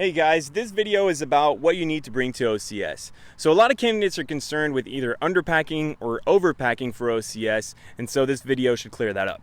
Hey guys, this video is about what you need to bring to OCS. So a lot of candidates are concerned with either underpacking or overpacking for OCS, and so this video should clear that up.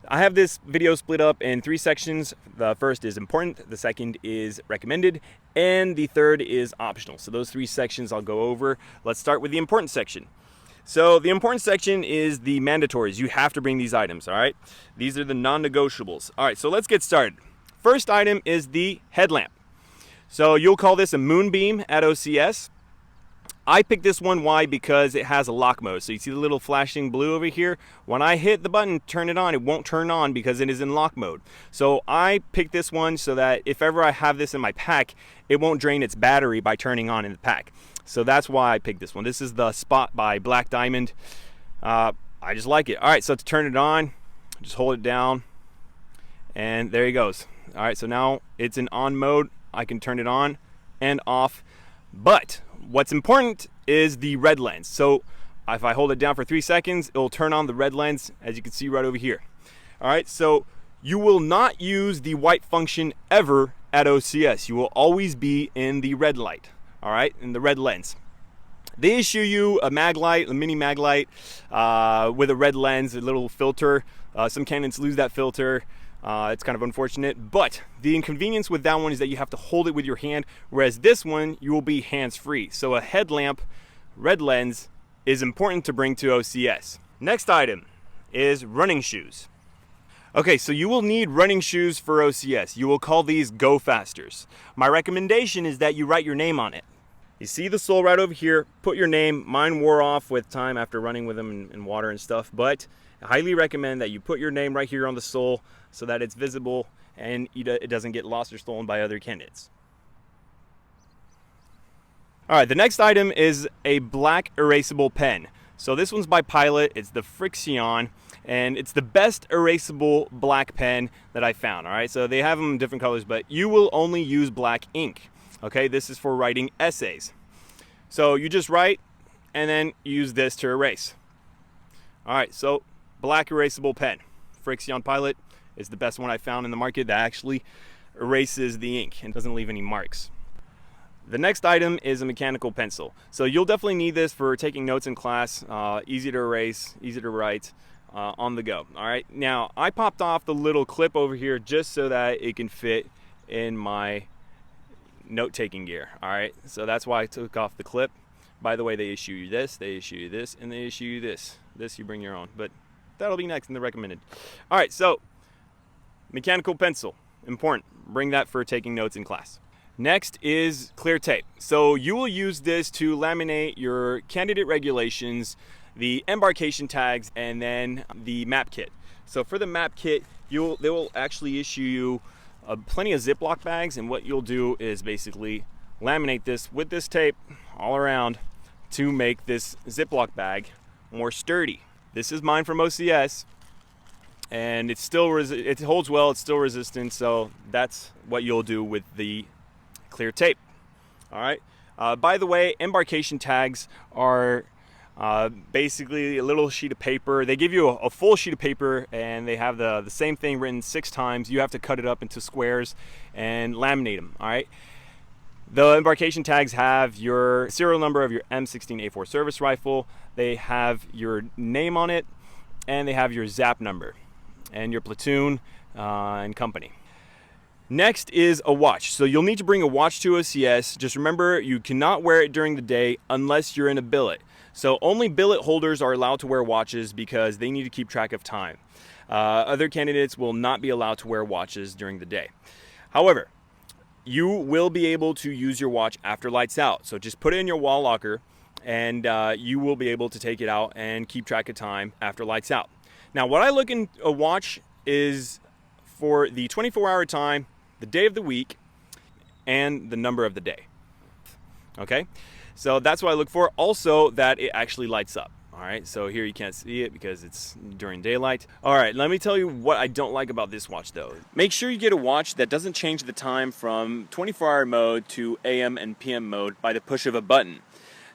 I have this video split up in 3 sections. The first is important, the second is recommended, and the third is optional. So those 3 sections I'll go over. Let's start with the important section. So the important section is the mandatories. You have to bring these items, all right? These are the non-negotiables. All right, so let's get started. First item is the headlamp. So you'll call this a moonbeam at OCS. I picked this one, why? Because it has a lock mode. So you see the little flashing blue over here? When I hit the button, turn it on, it won't turn on because it is in lock mode. So I picked this one so that if ever I have this in my pack, it won't drain its battery by turning on in the pack. So that's why I picked this one. This is the Spot by Black Diamond. I just like it. All right, so to turn it on, just hold it down, and there he goes. All right, so now it's in on mode. I can turn it on and off, but what's important is the red lens. So if I hold it down for 3 seconds, it'll turn on the red lens, as you can see right over here. All right, so you will not use the white function ever at OCS. You will always be in the red light, all right, in the red lens. They issue you a mag light, a mini mag light with a red lens, a little filter. Some candidates lose that filter. It's kind of unfortunate, but the inconvenience with that one is that you have to hold it with your hand, whereas this one you will be hands-free. So a headlamp red lens is important to bring to OCS. Next item is running shoes. Okay, so you will need running shoes for OCS. You will call these Go Fasters. My recommendation is that you write your name on it. You see the sole right over here, put your name. Mine wore off with time after running with them in water and stuff, but I highly recommend that you put your name right here on the sole so that it's visible and it doesn't get lost or stolen by other candidates. All right, the next item is a black erasable pen. So this one's by Pilot. It's the Frixion, and it's the best erasable black pen that I found. All right, so they have them in different colors, but you will only use black ink. Okay, this is for writing essays. So you just write and then use this to erase. All right, so black erasable pen. Frixion Pilot is the best one I found in the market that actually erases the ink and doesn't leave any marks. The next item is a mechanical pencil. So you'll definitely need this for taking notes in class. Easy to erase, easy to write, on the go. All right, now I popped off the little clip over here just so that it can fit in my note-taking gear. All right, so that's why I took off the clip. By the way, they issue you this, they issue you this, and they issue you this. This you bring your own, but that'll be next in the recommended. All right, so mechanical pencil, important. Bring that for taking notes in class. Next is clear tape. So you will use this to laminate your candidate regulations, the embarkation tags, and then the map kit. So for the map kit, they will actually issue you plenty of Ziploc bags, and what you'll do is basically laminate this with this tape all around to make this Ziploc bag more sturdy. This is mine from OCS, and it holds well, it's still resistant, so that's what you'll do with the clear tape. All right, by the way, embarkation tags are basically a little sheet of paper. They give you a full sheet of paper, and they have the same thing written 6 times. You have to cut it up into squares and laminate them. All right, the embarkation tags have your serial number of your M16A4 service rifle. They have your name on it, and they have your ZAP number and your platoon and company. Next is a watch. So you'll need to bring a watch to OCS. Just remember, you cannot wear it during the day unless you're in a billet. So only billet holders are allowed to wear watches because they need to keep track of time. Other candidates will not be allowed to wear watches during the day. However, you will be able to use your watch after lights out. So just put it in your wall locker, and you will be able to take it out and keep track of time after lights out. Now, what I look in a watch is for the 24-hour time, the day of the week, and the number of the day. Okay, so that's what I look for. Also, that it actually lights up. All right, so here you can't see it because it's during daylight. All right, let me tell you what I don't like about this watch though. Make sure you get a watch that doesn't change the time from 24-hour mode to AM and PM mode by the push of a button.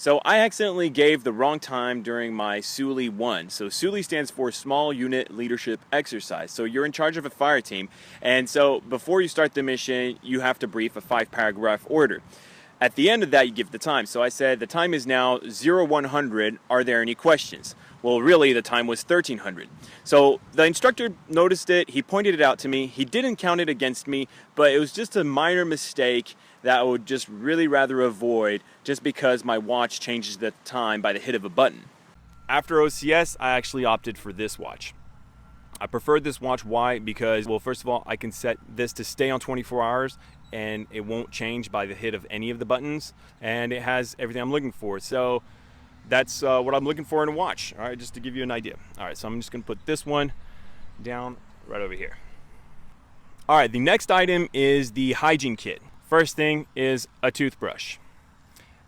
So I accidentally gave the wrong time during my SULE 1. So SULE stands for Small Unit Leadership Exercise. So you're in charge of a fire team, and so before you start the mission, you have to brief a 5-paragraph order. At the end of that, you give the time. So I said, the time is now 0100. Are there any questions? Well, really, the time was 1300. So the instructor noticed it. He pointed it out to me. He didn't count it against me, but it was just a minor mistake that I would just really rather avoid just because my watch changes the time by the hit of a button. After OCS, I actually opted for this watch. I preferred this watch. Why? Because, well, first of all, I can set this to stay on 24 hours and it won't change by the hit of any of the buttons, and it has everything I'm looking for. So that's what I'm looking for in a watch, all right, just to give you an idea. All right, so I'm just gonna put this one down right over here. All right, the next item is the hygiene kit. First thing is a toothbrush.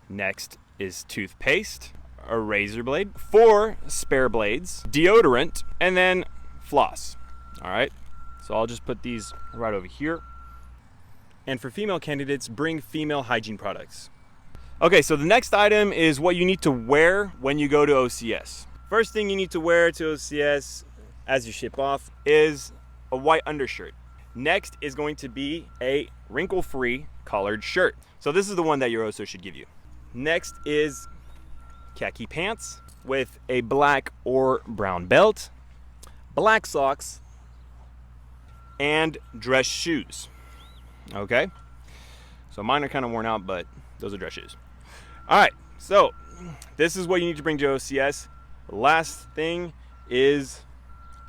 Next is toothpaste, a razor blade, 4 spare blades, deodorant, and then floss. All right, so I'll just put these right over here. And for female candidates, bring female hygiene products. Okay, so the next item is what you need to wear when you go to OCS. First thing you need to wear to OCS as you ship off is a white undershirt. Next is going to be a wrinkle-free collared shirt. So this is the one that your OSO should give you. Next is khaki pants with a black or brown belt, black socks, and dress shoes. Okay, so mine are kind of worn out, but those are dress shoes. All right, so this is what you need to bring to OCS. Last thing is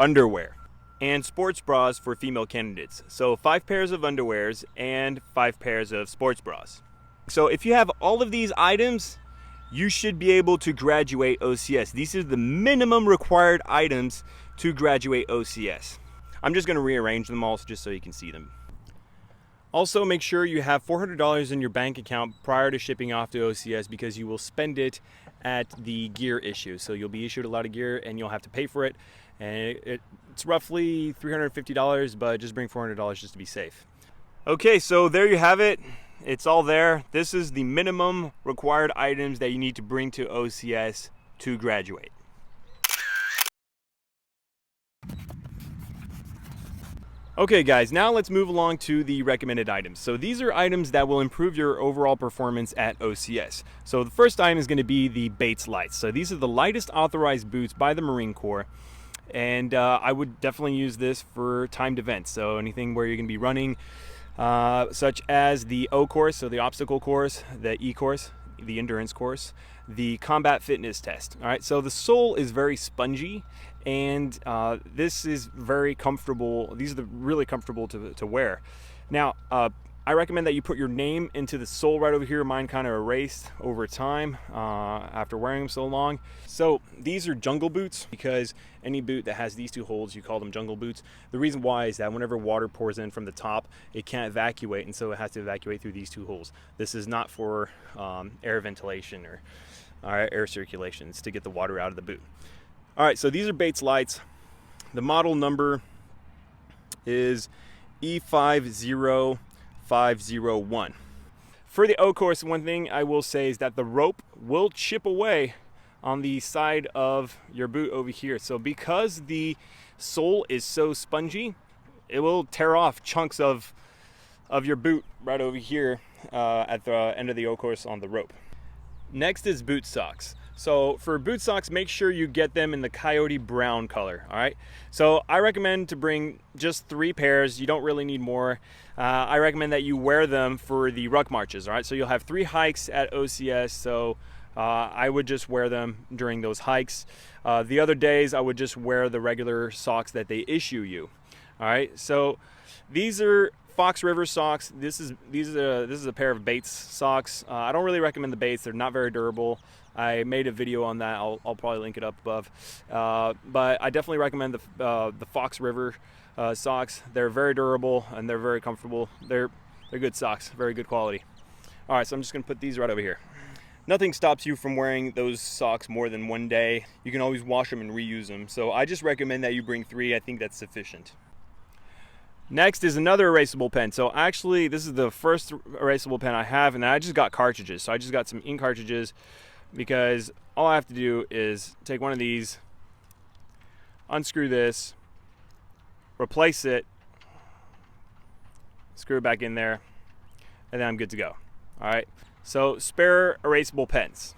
underwear and sports bras for female candidates. So 5 pairs of underwears and 5 pairs of sports bras. So if you have all of these items, you should be able to graduate OCS. These are the minimum required items to graduate OCS. I'm just going to rearrange them all just so you can see them. Also, make sure you have $400 in your bank account prior to shipping off to OCS, because you will spend it at the gear issue. So you'll be issued a lot of gear and you'll have to pay for it. And it's roughly $350, but just bring $400 just to be safe. Okay, so there you have it. It's all there. This is the minimum required items that you need to bring to OCS to graduate. Okay guys, now let's move along to the recommended items. So these are items that will improve your overall performance at OCS. So the first item is going to be the Bates lights. So these are the lightest authorized boots by the Marine Corps, and I would definitely use this for timed events. So anything where you're going to be running, such as the O course, so the obstacle course, the E course, the endurance course, the combat fitness test. All right, so the sole is very spongy, and this is very comfortable. These are really comfortable to wear. Now, I recommend that you put your name into the sole right over here. Mine kind of erased over time after wearing them so long. So these are jungle boots, because any boot that has these 2 holes, you call them jungle boots. The reason why is that whenever water pours in from the top, it can't evacuate, and so it has to evacuate through these 2 holes. This is not for air ventilation or air circulation. It's to get the water out of the boot. All right, so these are Bates lights. The model number is E50501. For the O course, one thing I will say is that the rope will chip away on the side of your boot over here. So because the sole is so spongy, it will tear off chunks of your boot right over here at the end of the O course on the rope. Next is boot socks. So for boot socks, make sure you get them in the coyote brown color. All right, so I recommend to bring just 3 pairs. You don't really need more. I recommend that you wear them for the ruck marches. All right, so you'll have 3 hikes at OCS, so I would just wear them during those hikes. The other days I would just wear the regular socks that they issue you. All right, so these are Fox River socks. This is a pair of Bates socks. I don't really recommend the Bates. They're not very durable. I made a video on that. I'll probably link it up above. But I definitely recommend the Fox River socks. They're very durable and they're very comfortable. They're good socks, very good quality. All right, so I'm just gonna put these right over here. Nothing stops you from wearing those socks more than 1 day. You can always wash them and reuse them. So I just recommend that you bring 3. I think that's sufficient. Next is another erasable pen. So actually, this is the first erasable pen I have, and I just got cartridges. So I just got some ink cartridges because all I have to do is take one of these, unscrew this, replace it, screw it back in there, and then I'm good to go. All right, so spare erasable pens.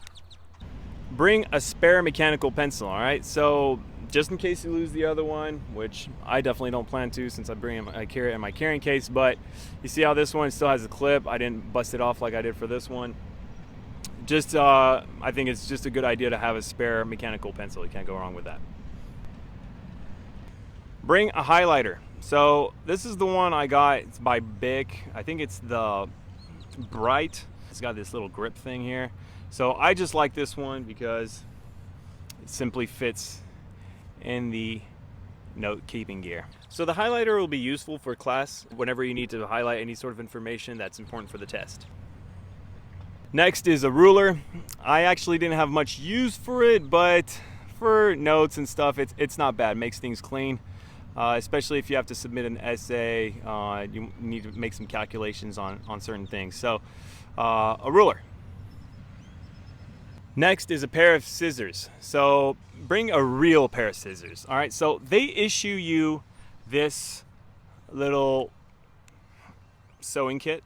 Bring a spare mechanical pencil. All right, so just in case you lose the other one, which I definitely don't plan to since I carry it in my carrying case, but you see how this one still has a clip. I didn't bust it off like I did for this one. Just I think it's just a good idea to have a spare mechanical pencil. You can't go wrong with that. Bring a highlighter. So this is the one I got. It's by Bic. I think it's the Bright. It's got this little grip thing here. So I just like this one because it simply fits in the note-keeping gear. So the highlighter will be useful for class whenever you need to highlight any sort of information that's important for the test. Next is a ruler. I actually didn't have much use for it, but for notes and stuff, it's not bad. It makes things clean, especially if you have to submit an essay. You need to make some calculations on certain things. So a ruler. Next is a pair of scissors. So bring a real pair of scissors. All right, so they issue you this little sewing kit,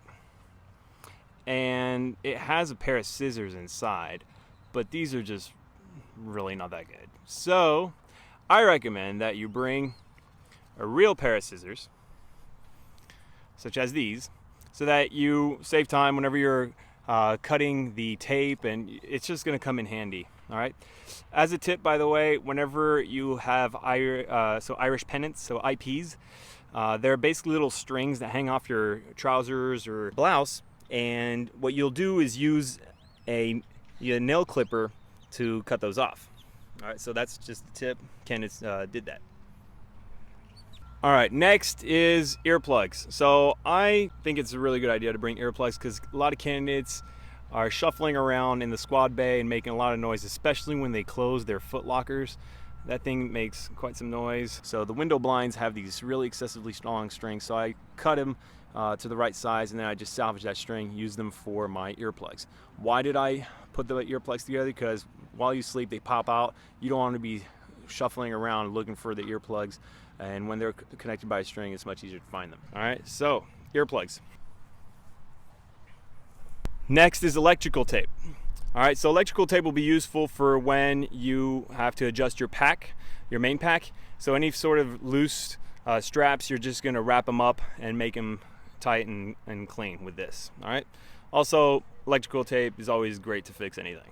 and it has a pair of scissors inside, but these are just really not that good. So I recommend that you bring a real pair of scissors, such as these, so that you save time whenever you're cutting the tape, and it's just going to come in handy. All right. As a tip, by the way, whenever you have Irish pennants, so IPs, they're basically little strings that hang off your trousers or blouse, and what you'll do is use a nail clipper to cut those off. All right, so that's just the tip. Candace did that. All right, next is earplugs. So I think it's a really good idea to bring earplugs because a lot of candidates are shuffling around in the squad bay and making a lot of noise, especially when they close their foot lockers. That thing makes quite some noise. So the window blinds have these really excessively strong strings, so I cut them to the right size, and then I just salvage that string, use them for my earplugs. Why did I put the earplugs together? Because while you sleep, they pop out. You don't want to be shuffling around looking for the earplugs, and when they're connected by a string, it's much easier to find them. All right, so earplugs. Next is electrical tape. All right, so electrical tape will be useful for when you have to adjust your pack, your main pack. So any sort of loose straps, you're just gonna wrap them up and make them tight and clean with this. All right. Also, electrical tape is always great to fix anything.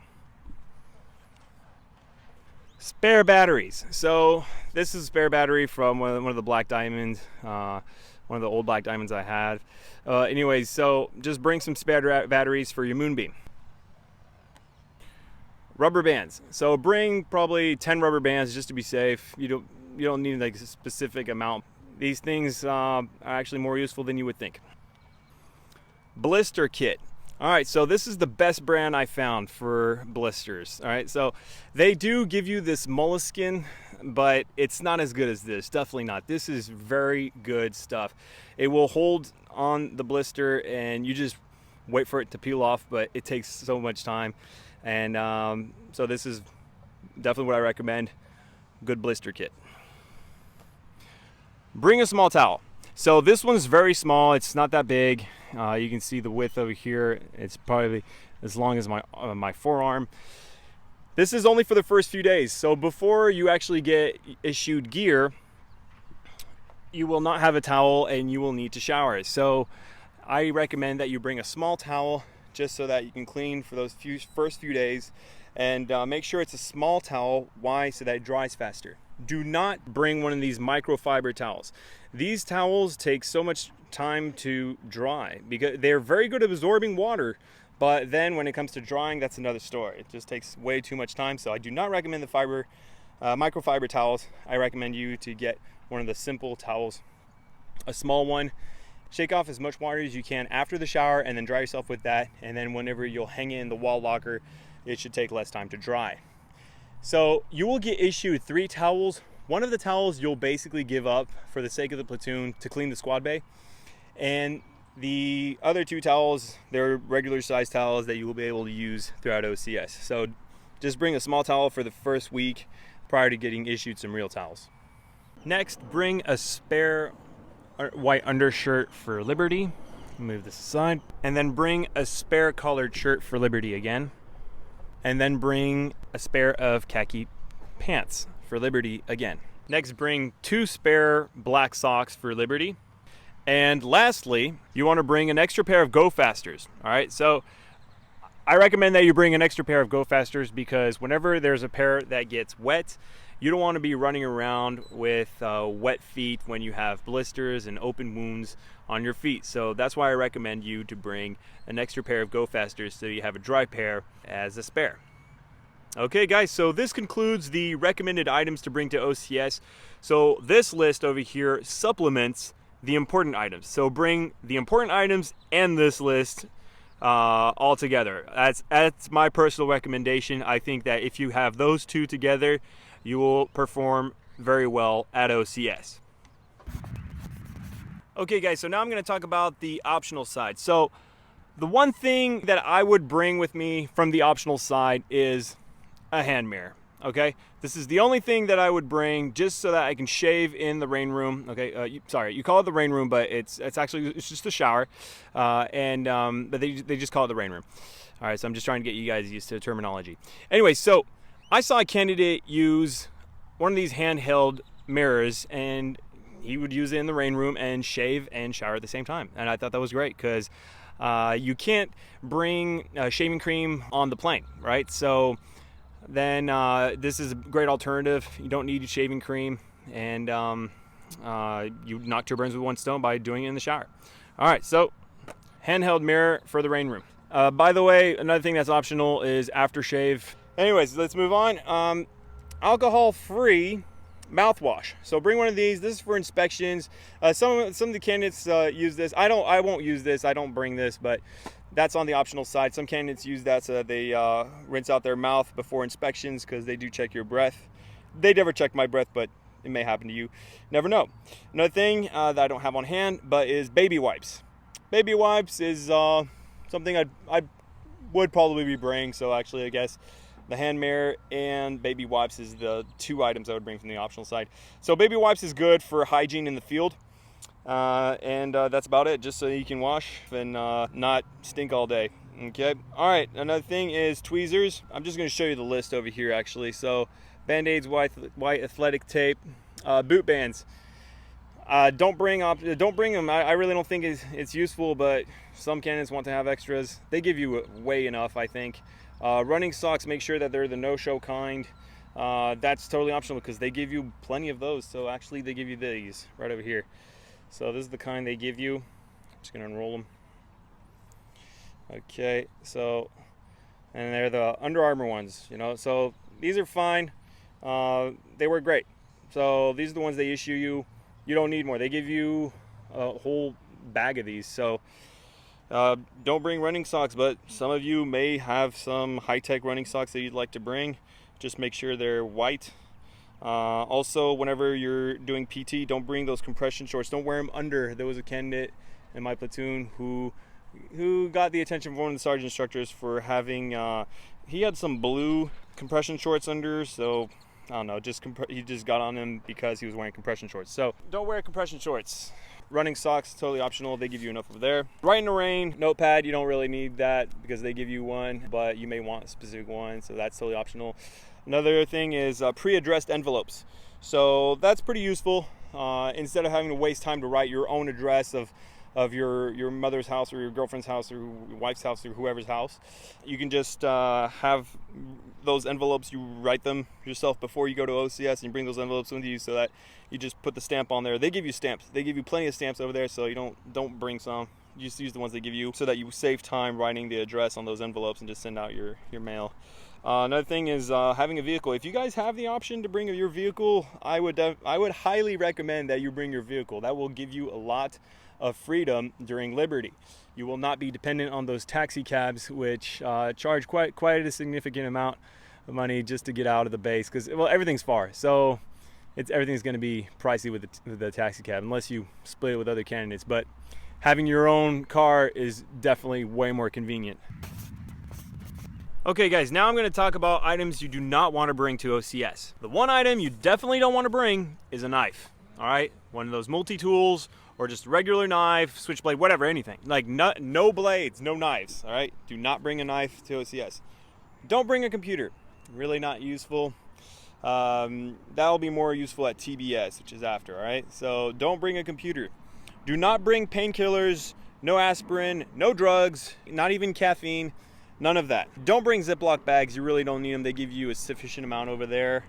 Spare batteries. So this is a spare battery from one of the black diamonds, one of the old black diamonds I had. Anyways, so just bring some spare batteries for your moonbeam. Rubber bands. So bring probably 10 rubber bands just to be safe. You don't need like a specific amount. These things are actually more useful than you would think. Blister kit. All right, so this is the best brand I found for blisters. All right, so they do give you this moleskin, but it's not as good as this. Definitely not. This is very good stuff. It will hold on the blister, and you just wait for it to peel off, but it takes so much time. And so this is definitely what I recommend. Good blister kit. Bring a small towel. So this one's very small. It's not that big. You can see the width over here. It's probably as long as my forearm. This is only for the first few days. So before you actually get issued gear, you will not have a towel and you will need to shower. So I recommend that you bring a small towel just so that you can clean for those first few days, and make sure it's a small towel. Why? So that it dries faster. Do not bring one of these microfiber towels. These towels take so much time to dry because they're very good at absorbing water, but then when it comes to drying, that's another story. It just takes way too much time. So I do not recommend the microfiber towels. I recommend you to get one of the simple towels, a small one. Shake off as much water as you can after the shower and then dry yourself with that. And then whenever you'll hang it in the wall locker, it should take less time to dry. So you will get issued 3 towels. One of the towels you'll basically give up for the sake of the platoon to clean the squad bay. And The other 2 towels, they're regular size towels that you will be able to use throughout OCS. So just bring a small towel for the first week prior to getting issued some real towels. Next, bring a spare white undershirt for Liberty. Move this aside. And then bring a spare collared shirt for Liberty again. And then bring a spare of khaki pants for Liberty again. Next, bring 2 spare black socks for Liberty. And lastly, you want to bring an extra pair of Go Fasters. All right, so I recommend that you bring an extra pair of Go Fasters because whenever there's a pair that gets wet, you don't want to be running around with wet feet when you have blisters and open wounds on your feet. So that's why I recommend you to bring an extra pair of Go Fasters so you have a dry pair as a spare. Okay guys, so this concludes the recommended items to bring to OCS. So this list over here supplements the important items. So bring the important items and this list all together. That's my personal recommendation. I think that if you have those 2 together, you will perform very well at OCS. Okay guys, so now I'm going to talk about the optional side. So the one thing that I would bring with me from the optional side is a hand mirror. Okay, this is the only thing that I would bring just so that I can shave in the rain room. Okay, you call it the rain room, but it's just a shower, but they just call it the rain room. All right, so I'm just trying to get you guys used to the terminology. Anyway, so I saw a candidate use one of these handheld mirrors, and he would use it in the rain room and shave and shower at the same time, and I thought that was great because you can't bring shaving cream on the plane, right? So then this is a great alternative. You don't need shaving cream, and you knock 2 birds with 1 stone by doing it in the shower. All right, so handheld mirror for the rain room. By the way, another thing that's optional is aftershave. Anyways, let's move on. Alcohol-free mouthwash. So bring one of these. This is for inspections. Some of the candidates use this. I won't use this. I don't bring this, but that's on the optional side. Some candidates use that so that they rinse out their mouth before inspections because they do check your breath. They never check my breath, but it may happen to you. Never know. Another thing that I don't have on hand, but is baby wipes. Baby wipes is something I would probably be bringing. So actually, I guess the hand mirror and baby wipes is the 2 items I would bring from the optional side. So baby wipes is good for hygiene in the field. And that's about it, just so you can wash and not stink all day. Okay, all right, another thing is tweezers. I'm just going to show you the list over here actually. So band-aids, white athletic tape, boot bands. Don't bring them. I really don't think it's useful, but some candidates want to have extras. They give you way enough, I think. Running socks, make sure that they're the no-show kind. That's totally optional because they give you plenty of those. So actually they give you these right over here. So this is the kind they give you. I'm just gonna unroll them. Okay, so, and they're the Under Armour ones, you know. So these are fine. They work great. So these are the ones they issue you. You don't need more. They give you a whole bag of these. So don't bring running socks, but some of you may have some high-tech running socks that you'd like to bring. Just make sure they're white. Also, whenever you're doing PT, don't bring those compression shorts. Don't wear them under. There was a candidate in my platoon who got the attention of one of the sergeant instructors for having, he had some blue compression shorts under, so I don't know, he just got on him because he was wearing compression shorts. So don't wear compression shorts. Running socks, totally optional. They give you enough over there. Right in the rain, notepad, you don't really need that because they give you one, but you may want a specific one, so that's totally optional. Another thing is pre-addressed envelopes. So that's pretty useful. Instead of having to waste time to write your own address of your mother's house or your girlfriend's house or your wife's house or whoever's house, you can just have those envelopes, you write them yourself before you go to OCS, and you bring those envelopes with you so that you just put the stamp on there. They give you stamps. They give you plenty of stamps over there, so you don't bring some. You just use the ones they give you so that you save time writing the address on those envelopes and just send out your mail. Another thing is having a vehicle. If you guys have the option to bring your vehicle, I would highly recommend that you bring your vehicle. That will give you a lot of freedom during Liberty. You will not be dependent on those taxi cabs, which charge quite a significant amount of money just to get out of the base, because everything's far, so everything's going to be pricey with the taxi cab unless you split it with other candidates. But having your own car is definitely way more convenient. Okay guys, now I'm going to talk about items you do not want to bring to OCS. The one item you definitely don't want to bring is a knife. All right, one of those multi-tools or just regular knife, switchblade, whatever, anything. Like no blades, no knives. All right, do not bring a knife to OCS. Don't bring a computer. Really not useful. That'll be more useful at TBS, which is after. All right, so don't bring a computer. Do not bring painkillers, no aspirin, no drugs, not even caffeine. None of that. Don't bring Ziploc bags. You really don't need them. They give you a sufficient amount over there.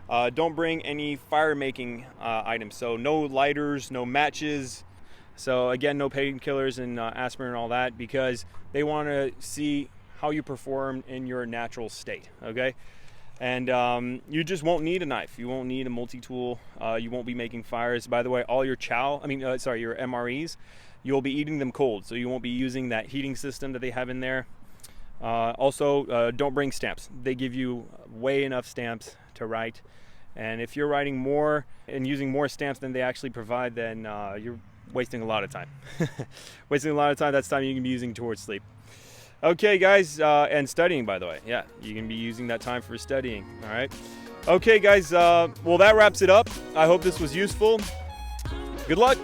Don't bring any fire making items. So no lighters, no matches. So again, no painkillers and aspirin and all that, because they want to see how you perform in your natural state. Okay. And you just won't need a knife. You won't need a multi-tool. You won't be making fires. By the way, all your your MREs, you'll be eating them cold. So you won't be using that heating system that they have in there. Also, don't bring stamps. They give you way enough stamps to write. And if you're writing more and using more stamps than they actually provide, then you're wasting a lot of time. Wasting a lot of time. That's time you can be using towards sleep. Okay, guys, and studying, by the way. Yeah, you can be using that time for studying. All right. Okay, guys, well, that wraps it up. I hope this was useful. Good luck.